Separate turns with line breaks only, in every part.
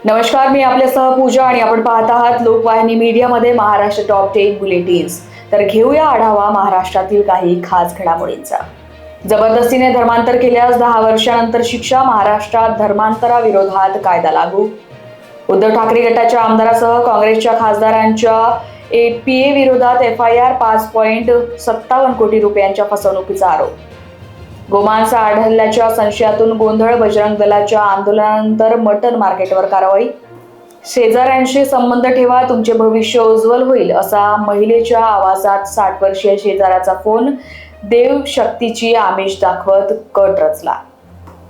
नमस्कार, मी आपल्यासह पूजा आणि आपण पाहत आहात लोकवाहिनी मीडियामध्ये महाराष्ट्र टॉप 10 बुलेटिन्स। तर घेऊया आढावा महाराष्ट्रातील काही खास घडामोडींचा। जबरदस्तीने धर्मांतर केल्यास 10 वर्षानंतर शिक्षा, महाराष्ट्रात धर्मांतराविरोधात कायदा लागू। उद्धव ठाकरे गटाच्या आमदारासह काँग्रेसच्या खासदारांच्या एपीए विरोधात FIR, 5.57 कोटी रुपयांच्या फसवणुकीचा आरोप। गोमांस आढळल्याच्या संशयातून गोंधळ, बजरंग दलाच्या आंदोलनानंतर मटन मार्केटवर कारवाई। शेजाऱ्यांशी संबंध ठेवा, तुमचे भविष्य उज्ज्वल होईल, असा महिलेच्या आवाजात 60 वर्षीय शेजाऱ्याचा फोन। देव शक्तीची आमिष दाखवत कट रचला।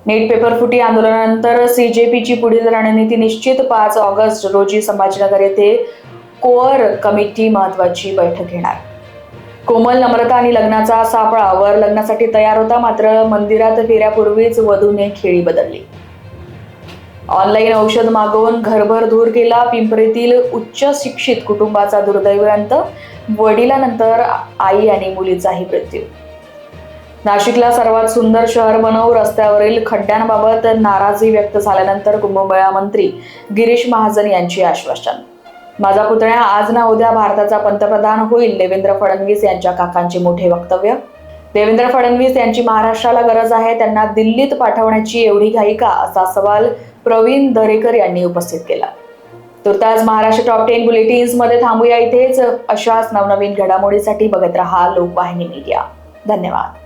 नीट पेपर फुटी आंदोलनानंतर CJPची पुढील रणनीती निश्चित। 5 ऑगस्ट रोजी संभाजीनगर येथे कोअर कमिटी महत्त्वाची बैठक घेणार। कोमल, नम्रता आणि लग्नाचा सापळा। वर लग्नासाठी तयार होता, मात्र मंदिरात फेऱ्यापूर्वीच वधूने खेळी बदलली। ऑनलाईन औषध मागवून घरभर धूर केला। पिंपरीतील उच्च शिक्षित कुटुंबाचा दुर्दैवी अंत, वडिलांनंतर आई आणि मुलीचाही मृत्यू। नाशिकला सर्वात सुंदर शहर बनवू, रस्त्यावरील खड्ड्यांबाबत नाराजी व्यक्त झाल्यानंतर कुंभमेळा मंत्री गिरीश महाजन यांची आश्वासन। माझा पुतण्या आज ना उद्या भारताचा पंतप्रधान होईल, देवेंद्र फडणवीस यांच्या काकांचे मोठे वक्तव्य। देवेंद्र फडणवीस यांची महाराष्ट्राला गरज आहे, त्यांना दिल्लीत पाठवण्याची एवढी घाई का, असा सवाल प्रवीण दरेकर यांनी उपस्थित केला। तुर्तास महाराष्ट्र टॉप 10 बुलेटिन्स मध्ये थांबूया इथेच। अशाच नवनवीन घडामोडीसाठी बघत रहा लोकवाहिनी मीडिया। धन्यवाद।